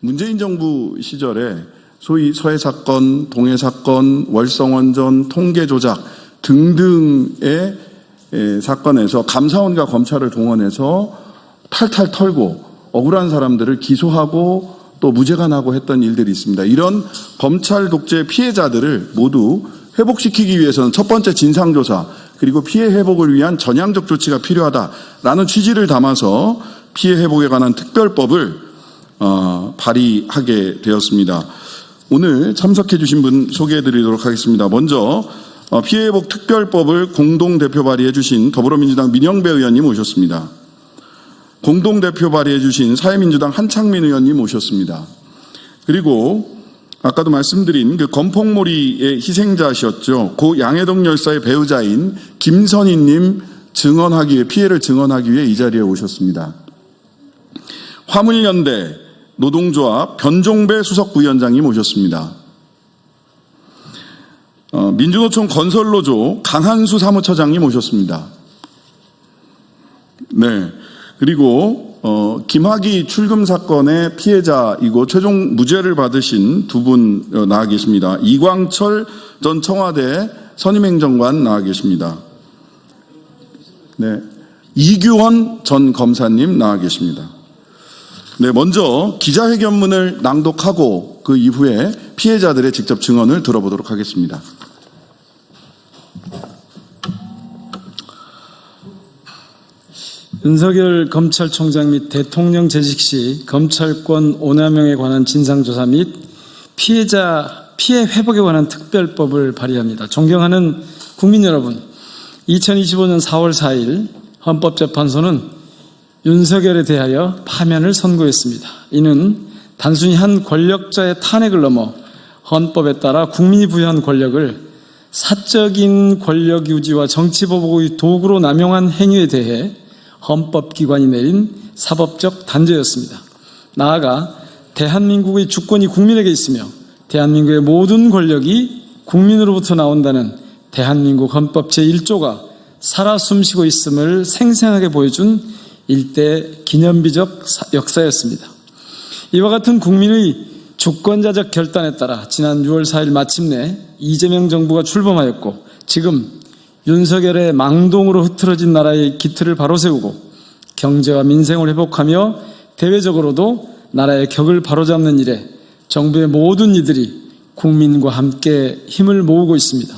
문재인 정부 시절에 소위 서해 사건, 동해 사건, 월성원전, 통계 조작 등등의 사건에서 감사원과 검찰을 동원해서 탈탈 털고 억울한 사람들을 기소하고 또 무죄가 나고 했던 일들이 있습니다. 이런 검찰 독재 피해자들을 모두 회복시키기 위해서는 첫 번째 진상조사 그리고 피해 회복을 위한 전향적 조치가 필요하다라는 취지를 담아서 피해 회복에 관한 특별법을 발의하게 되었습니다. 오늘 참석해 주신 분 소개해 드리도록 하겠습니다. 먼저 피해 회복 특별법을 공동대표 발의해 주신 더불어민주당 민영배 의원님 오셨습니다. 공동대표 발의해 주신 사회민주당 한창민 의원님 오셨습니다. 그리고 아까도 말씀드린 그 건폭몰이의 희생자셨죠. 고 양해동 열사의 배우자인 김선희님 피해를 증언하기 위해 이 자리에 오셨습니다. 화물연대 노동조합 변종배 수석부위원장님 오셨습니다. 민주노총 건설노조 강한수 사무처장님 오셨습니다. 네. 그리고 김학의 출금 사건의 피해자이고 최종 무죄를 받으신 두 분 나와 계십니다. 이광철 전 청와대 선임행정관 나와 계십니다. 네. 이규헌 전 검사님 나와 계십니다. 네, 먼저 기자회견문을 낭독하고 그 이후에 피해자들의 직접 증언을 들어보도록 하겠습니다. 윤석열 검찰총장 및 대통령 재직 시 검찰권 오남용에 관한 진상조사 및 피해 회복에 관한 특별법을 발의합니다. 존경하는 국민 여러분, 2025년 4월 4일 헌법재판소는 윤석열에 대하여 파면을 선고했습니다. 이는 단순히 한 권력자의 탄핵을 넘어 헌법에 따라 국민이 부여한 권력을 사적인 권력 유지와 정치 보복의 도구로 남용한 행위에 대해 헌법기관이 내린 사법적 단죄였습니다. 나아가 대한민국의 주권이 국민에게 있으며 대한민국의 모든 권력이 국민으로부터 나온다는 대한민국 헌법 제1조가 살아 숨쉬고 있음을 생생하게 보여준 일대 기념비적 역사였습니다. 이와 같은 국민의 주권자적 결단에 따라 지난 6월 4일 마침내 이재명 정부가 출범하였고 지금 윤석열의 망동으로 흐트러진 나라의 기틀을 바로 세우고 경제와 민생을 회복하며 대외적으로도 나라의 격을 바로잡는 일에 정부의 모든 이들이 국민과 함께 힘을 모으고 있습니다.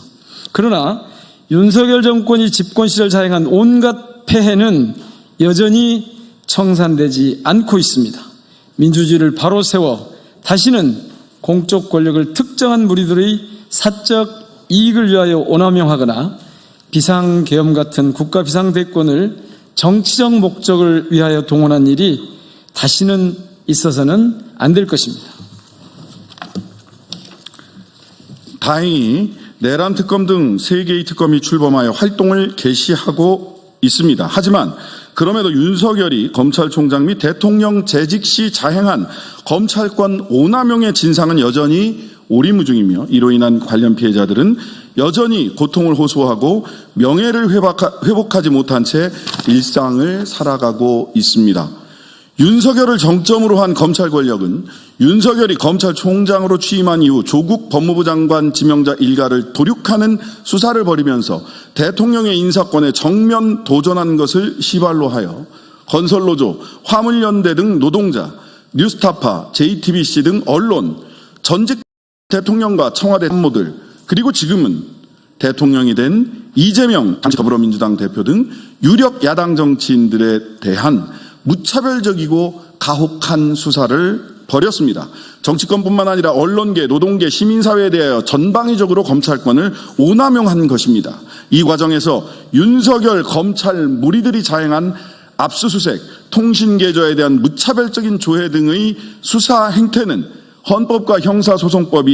그러나 윤석열 정권이 집권 시절 자행한 온갖 폐해는 여전히 청산되지 않고 있습니다. 민주주의를 바로 세워 다시는 공적 권력을 특정한 무리들의 사적 이익을 위하여 오남용하거나 비상계엄 같은 국가 비상대권을 정치적 목적을 위하여 동원한 일이 다시는 있어서는 안 될 것입니다. 다행히 내란 특검 등 3개의 특검이 출범하여 활동을 개시하고 있습니다. 하지만 그럼에도 윤석열이 검찰총장 및 대통령 재직 시 자행한 검찰권 오남용의 진상은 여전히 오리무중이며 이로 인한 관련 피해자들은 여전히 고통을 호소하고 명예를 회복하지 못한 채 일상을 살아가고 있습니다. 윤석열을 정점으로 한 검찰 권력은 윤석열이 검찰총장으로 취임한 이후 조국 법무부 장관 지명자 일가를 도륙하는 수사를 벌이면서 대통령의 인사권에 정면 도전한 것을 시발로 하여 건설노조, 화물연대 등 노동자, 뉴스타파, JTBC 등 언론, 전직 대통령과 청와대 참모들, 그리고 지금은 대통령이 된 이재명 당시 더불어민주당 대표 등 유력 야당 정치인들에 대한 무차별적이고 가혹한 수사를 벌였습니다. 정치권뿐만 아니라 언론계, 노동계, 시민사회에 대하여 전방위적으로 검찰권을 오남용한 것입니다. 이 과정에서 윤석열 검찰 무리들이 자행한 압수수색, 통신계좌에 대한 무차별적인 조회 등의 수사 행태는 헌법과 형사소송법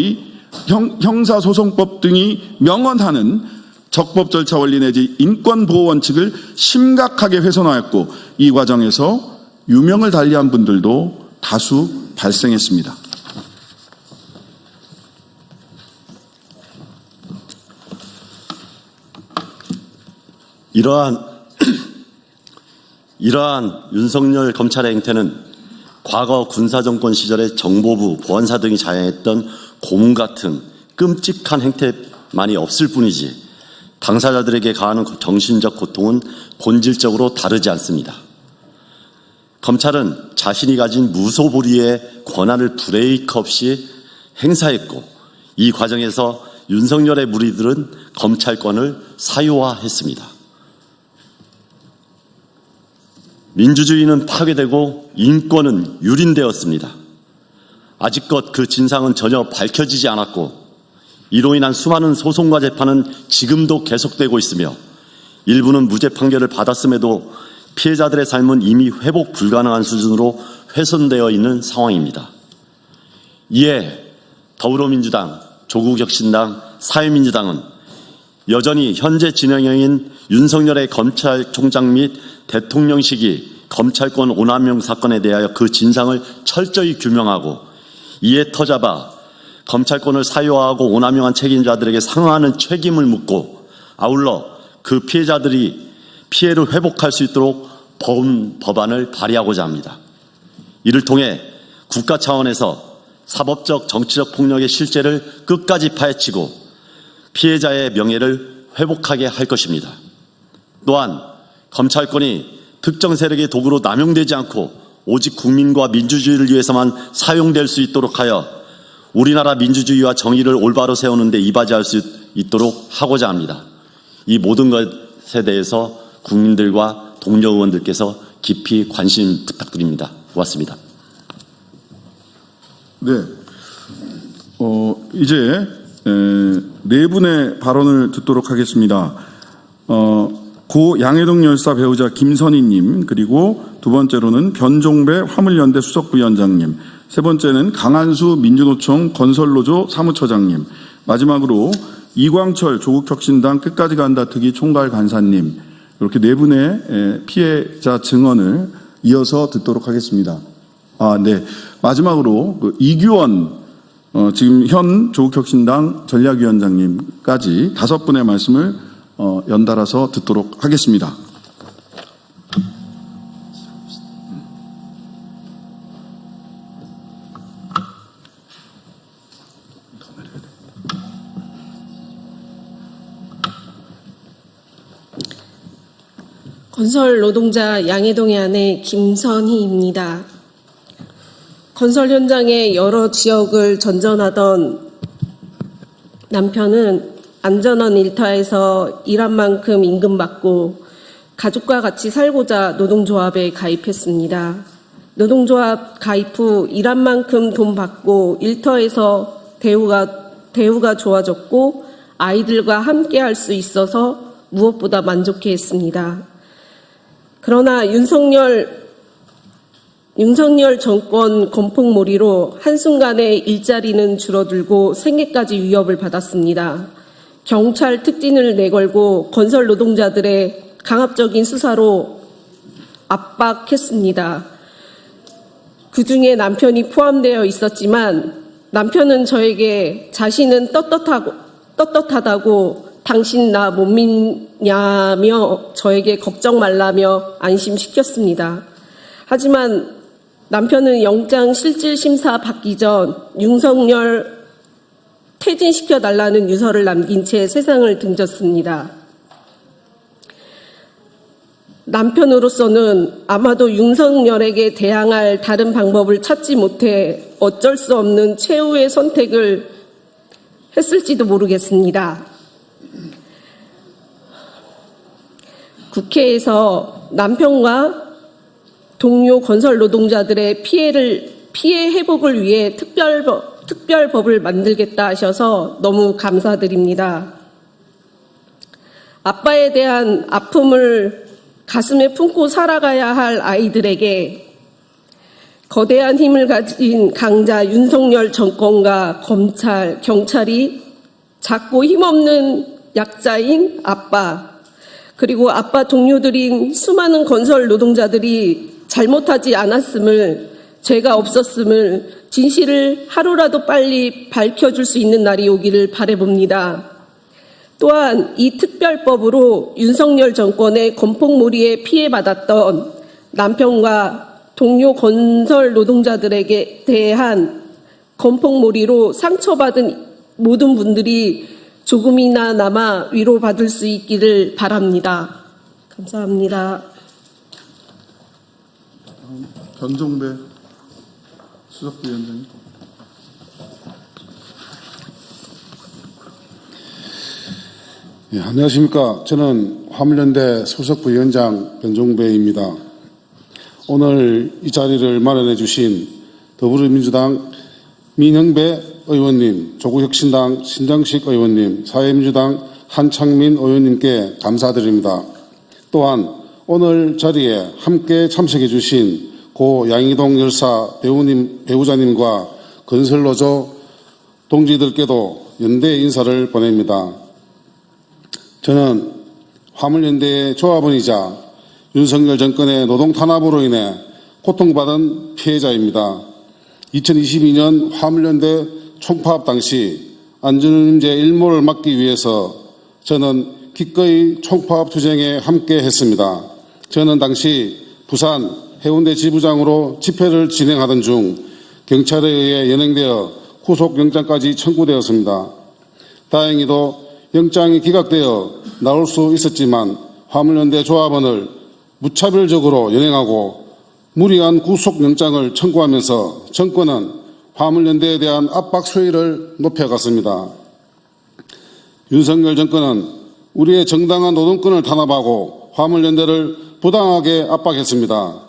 등이 명언하는 적법 절차 원리 내지 인권보호 원칙을 심각하게 훼손하였고 이 과정에서 유명을 달리한 분들도 다수 발생했습니다. 이러한 윤석열 검찰의 행태는 과거 군사정권 시절에 정보부, 보안사 등이 자행했던 고문 같은 끔찍한 행태만이 없을 뿐이지 당사자들에게 가하는 정신적 고통은 본질적으로 다르지 않습니다. 검찰은 자신이 가진 무소불위의 권한을 브레이크 없이 행사했고 이 과정에서 윤석열의 무리들은 검찰권을 사유화했습니다. 민주주의는 파괴되고 인권은 유린되었습니다. 아직껏 그 진상은 전혀 밝혀지지 않았고 이로 인한 수많은 소송과 재판은 지금도 계속되고 있으며 일부는 무죄 판결을 받았음에도 피해자들의 삶은 이미 회복 불가능한 수준으로 훼손되어 있는 상황입니다. 이에 더불어민주당, 조국혁신당, 사회민주당은 여전히 현재 진행형인 윤석열의 검찰총장 및 대통령 시기 검찰권 오남용 사건에 대하여 그 진상을 철저히 규명하고 이에 터잡아 검찰권을 사유화하고 오남용한 책임자들에게 상응하는 책임을 묻고 아울러 그 피해자들이 피해를 회복할 수 있도록 법안을 발의하고자 합니다. 이를 통해 국가 차원에서 사법적 정치적 폭력의 실제를 끝까지 파헤치고 피해자의 명예를 회복하게 할 것입니다. 또한 검찰권이 특정 세력의 도구로 남용되지 않고 오직 국민과 민주주의를 위해서만 사용될 수 있도록 하여 우리나라 민주주의와 정의를 올바로 세우는 데 이바지할 수 있도록 하고자 합니다. 이 모든 것에 대해서 국민들과 동료 의원들께서 깊이 관심 부탁드립니다. 고맙습니다. 네. 이제 네 분의 발언을 듣도록 하겠습니다. 고 양해동 열사 배우자 김선희님, 그리고 두 번째로는 변종배 화물연대 수석부위원장님, 세 번째는 강한수 민주노총 건설노조 사무처장님, 마지막으로 이광철 조국혁신당 끝까지 간다 특위 총괄 간사님, 이렇게 네 분의 피해자 증언을 이어서 듣도록 하겠습니다. 네. 마지막으로 이규원 지금 현 조국혁신당 전략위원장님까지 5분의 말씀을 연달아서 듣도록 하겠습니다. 건설 노동자 양해동의 아내 김선희입니다. 건설 현장의 여러 지역을 전전하던 남편은 안전한 일터에서 일한 만큼 임금 받고 가족과 같이 살고자 노동조합에 가입했습니다. 노동조합 가입 후 일한 만큼 돈 받고 일터에서 대우가 좋아졌고 아이들과 함께 할 수 있어서 무엇보다 만족해했습니다. 그러나 윤석열 정권 건폭몰이로 한순간에 일자리는 줄어들고 생계까지 위협을 받았습니다. 경찰 특진을 내걸고 건설 노동자들의 강압적인 수사로 압박했습니다. 그중에 남편이 포함되어 있었지만 남편은 저에게 자신은 떳떳하다고 당신 나 못 믿냐며 저에게 걱정 말라며 안심시켰습니다. 하지만 남편은 영장 실질 심사 받기 전 윤석열 퇴진시켜달라는 유서를 남긴 채 세상을 등졌습니다. 남편으로서는 아마도 윤석열에게 대항할 다른 방법을 찾지 못해 어쩔 수 없는 최후의 선택을 했을지도 모르겠습니다. 국회에서 남편과 동료 건설 노동자들의 피해 회복을 위해 특별법을 만들겠다 하셔서 너무 감사드립니다. 아빠에 대한 아픔을 가슴에 품고 살아가야 할 아이들에게 거대한 힘을 가진 강자 윤석열 정권과 검찰, 경찰이 작고 힘없는 약자인 아빠, 그리고 아빠 동료들인 수많은 건설 노동자들이 잘못하지 않았음을, 죄가 없었음을, 진실을 하루라도 빨리 밝혀줄 수 있는 날이 오기를 바라봅니다. 또한 이 특별법으로 윤석열 정권의 건폭몰이에 피해받았던 남편과 동료 건설 노동자들에게 대한 건폭몰이로 상처받은 모든 분들이 조금이나마 위로받을 수 있기를 바랍니다. 감사합니다. 변종배 수석부위원장님. 예, 안녕하십니까. 저는 화물연대 소속부위원장 변종배입니다. 오늘 이 자리를 마련해 주신 더불어민주당 민형배 의원님, 조국혁신당 신장식 의원님, 사회민주당 한창민 의원님께 감사드립니다. 또한 오늘 자리에 함께 참석해 주신 고 양희동 열사 배우자님과 건설노조 동지들께도 연대 인사를 보냅니다. 저는 화물연대의 조합원이자 윤석열 정권의 노동 탄압으로 인해 고통받은 피해자입니다. 2022년 화물연대 총파업 당시 안전운임제 일몰을 막기 위해서 저는 기꺼이 총파업 투쟁에 함께 했습니다. 저는 당시 부산 해운대 지부장으로 집회를 진행하던 중 경찰에 의해 연행되어 구속영장까지 청구되었습니다. 다행히도 영장이 기각되어 나올 수 있었지만 화물연대 조합원을 무차별적으로 연행하고 무리한 구속영장을 청구하면서 정권은 화물연대에 대한 압박 수위를 높여갔습니다. 윤석열 정권은 우리의 정당한 노동권을 탄압하고 화물연대를 부당하게 압박했습니다.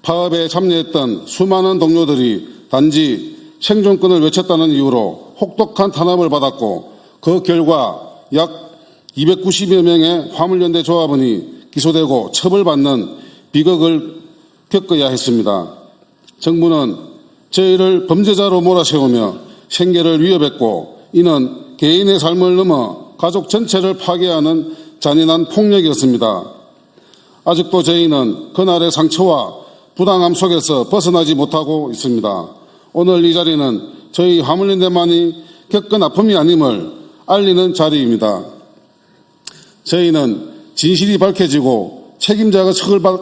파업에 참여했던 수많은 동료들이 단지 생존권을 외쳤다는 이유로 혹독한 탄압을 받았고 그 결과 약 290여 명의 화물연대 조합원이 기소되고 처벌받는 비극을 겪어야 했습니다. 정부는 저희를 범죄자로 몰아세우며 생계를 위협했고 이는 개인의 삶을 넘어 가족 전체를 파괴하는 잔인한 폭력이었습니다. 아직도 저희는 그날의 상처와 부당함 속에서 벗어나지 못하고 있습니다. 오늘 이 자리는 저희 화물연대만이 겪은 아픔이 아님을 알리는 자리입니다. 저희는 진실이 밝혀지고 책임자가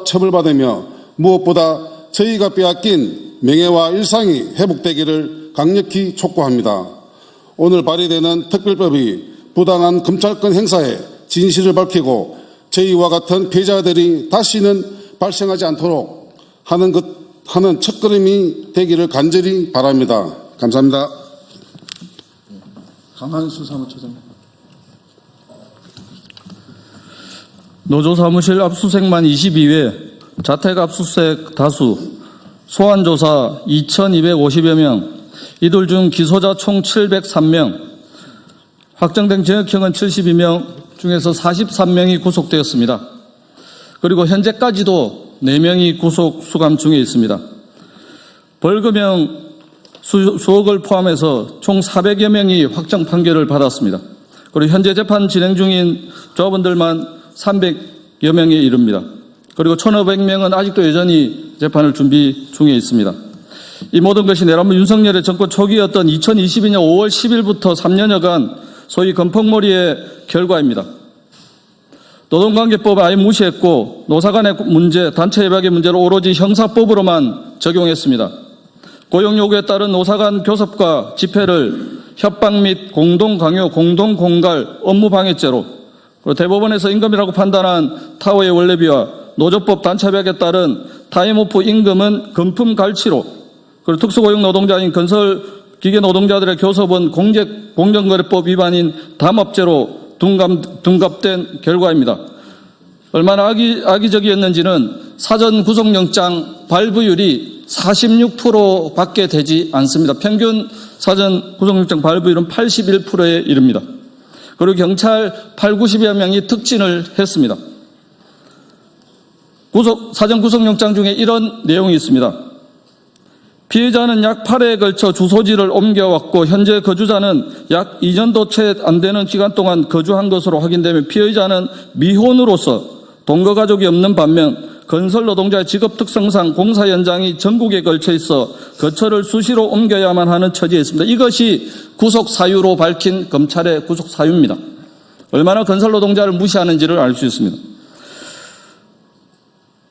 처벌받으며 무엇보다 저희가 빼앗긴 명예와 일상이 회복되기를 강력히 촉구합니다. 오늘 발의되는 특별법이 부당한 검찰권 행사에 진실을 밝히고 저희와 같은 피해자들이 다시는 발생하지 않도록 하는 첫걸음이 되기를 간절히 바랍니다. 감사합니다. 강한수 사무처장님. 노조사무실 압수수색만 22회, 자택 압수수색 다수, 소환조사 2,250여 명, 이들 중 기소자 총 703명, 확정된 징역형은 72명 중에서 43명이 구속되었습니다. 그리고 현재까지도 4명이 구속 수감 중에 있습니다. 벌금형 수억을 포함해서 총 400여 명이 확정 판결을 받았습니다. 그리고 현재 재판 진행 중인 조합원들만 300여 명에 이릅니다. 그리고 1,500명은 아직도 여전히 재판을 준비 중에 있습니다. 이 모든 것이 내란부 윤석열의 정권 초기였던 2022년 5월 10일부터 3년여간 소위 건폭몰이의 결과입니다. 노동관계법을 아예 무시했고 노사 간의 문제, 단체 협약의 문제를 오로지 형사법으로만 적용했습니다. 고용 요구에 따른 노사 간 교섭과 집회를 협박 및 공동 강요, 공동 공갈, 업무 방해죄로, 그리고 대법원에서 임금이라고 판단한 타워의 원래비와 노조법 단체 협약에 따른 타임오프 임금은 금품 갈취로, 그리고 특수고용 노동자인 건설 기계 노동자들의 교섭은 공정거래법 위반인 담합죄로 둔갑된 결과입니다. 얼마나 악의적이었는지는 사전 구속영장 발부율이 46%밖에 되지 않습니다. 평균 사전 구속영장 발부율은 81%에 이릅니다. 그리고 경찰 80-90여 명이 특진을 했습니다. 사전 구속영장 중에 이런 내용이 있습니다. 피해자는 약 8회에 걸쳐 주소지를 옮겨왔고 현재 거주자는 약 2년도 채 안 되는 기간 동안 거주한 것으로 확인되며 피해자는 미혼으로서 동거가족이 없는 반면 건설 노동자의 직업 특성상 공사 현장이 전국에 걸쳐 있어 거처를 수시로 옮겨야만 하는 처지에 있습니다. 이것이 구속 사유로 밝힌 검찰의 구속 사유입니다. 네. 얼마나 건설 노동자를 무시하는지를 알 수 있습니다.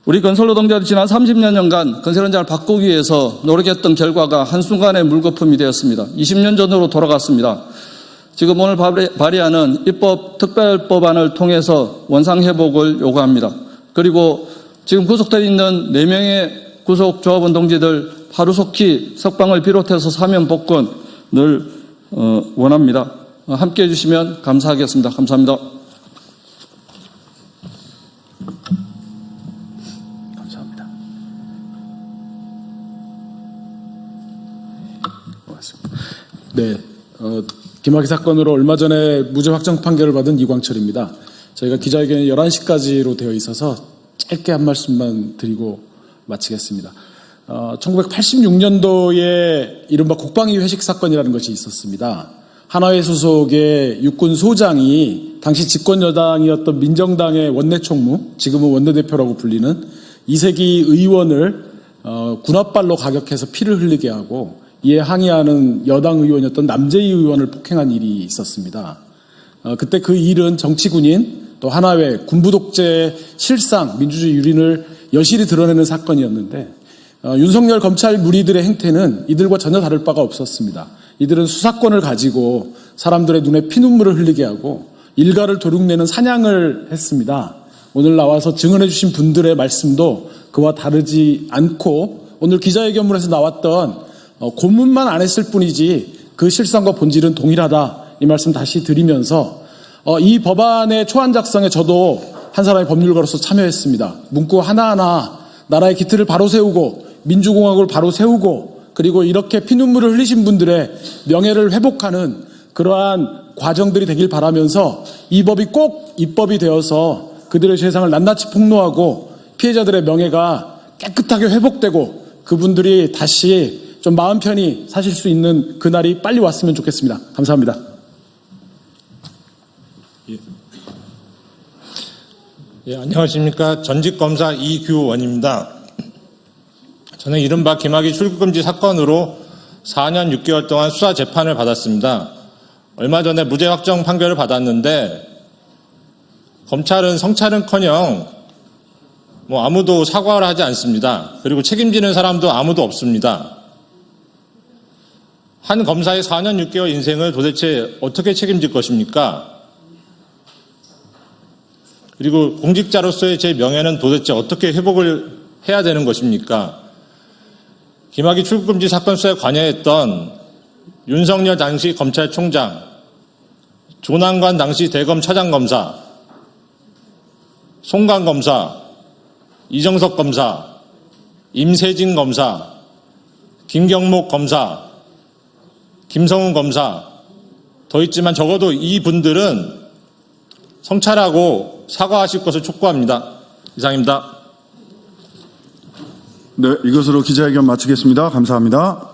우리 건설 노동자들이 지난 30년간 건설 현장을 바꾸기 위해서 노력했던 결과가 한순간에 물거품이 되었습니다. 20년 전으로 돌아갔습니다. 지금 오늘 발의하는 입법 특별법안을 통해서 원상회복을 요구합니다. 그리고 지금 구속되어 있는 4명의 구속조합원 동지들 하루속히 석방을 비롯해서 사면 복권을 원합니다. 함께해 주시면 감사하겠습니다. 감사합니다. 감사합니다. 고맙습니다. 네, 김학의 사건으로 얼마 전에 무죄 확정 판결을 받은 이광철입니다. 저희가 기자회견이 11시까지로 되어 있어서 짧게 한 말씀만 드리고 마치겠습니다. 1986년도에 이른바 국방위 회식 사건이라는 것이 있었습니다. 한화회 소속의 육군 소장이 당시 집권 여당이었던 민정당의 원내총무, 지금은 원내대표라고 불리는 이세기 의원을 군홧발로 가격해서 피를 흘리게 하고 이에 항의하는 여당 의원이었던 남재희 의원을 폭행한 일이 있었습니다. 그때 그 일은 정치군인 또 하나회 군부 독재의 실상, 민주주의 유린을 여실히 드러내는 사건이었는데 윤석열 검찰 무리들의 행태는 이들과 전혀 다를 바가 없었습니다. 이들은 수사권을 가지고 사람들의 눈에 피눈물을 흘리게 하고 일가를 도륙내는 사냥을 했습니다. 오늘 나와서 증언해 주신 분들의 말씀도 그와 다르지 않고 오늘 기자회견문에서 나왔던 고문만 안 했을 뿐이지 그 실상과 본질은 동일하다. 이 말씀 다시 드리면서 이 법안의 초안 작성에 저도 한 사람의 법률가로서 참여했습니다. 문구 하나하나 나라의 기틀을 바로 세우고 민주공화국을 바로 세우고 그리고 이렇게 피눈물을 흘리신 분들의 명예를 회복하는 그러한 과정들이 되길 바라면서 이 법이 꼭 입법이 되어서 그들의 세상을 낱낱이 폭로하고 피해자들의 명예가 깨끗하게 회복되고 그분들이 다시 좀 마음 편히 사실 수 있는 그날이 빨리 왔으면 좋겠습니다. 감사합니다. 예, 안녕하십니까. 전직검사 이규원입니다. 저는 이른바 김학의 출국금지 사건으로 4년 6개월 동안 수사 재판을 받았습니다. 얼마 전에 무죄 확정 판결을 받았는데 검찰은 성찰은커녕 아무도 사과를 하지 않습니다. 그리고 책임지는 사람도 아무도 없습니다. 한 검사의 4년 6개월 인생을 도대체 어떻게 책임질 것입니까? 그리고 공직자로서의 제 명예는 도대체 어떻게 회복을 해야 되는 것입니까? 김학의 출국금지 사건 수사에 관여했던 윤석열 당시 검찰총장, 조난관 당시 대검 차장검사, 송강 검사, 이정석 검사, 임세진 검사, 김경목 검사, 김성훈 검사 더 있지만 적어도 이분들은 성찰하고 사과하실 것을 촉구합니다. 이상입니다. 네, 이것으로 기자회견 마치겠습니다. 감사합니다.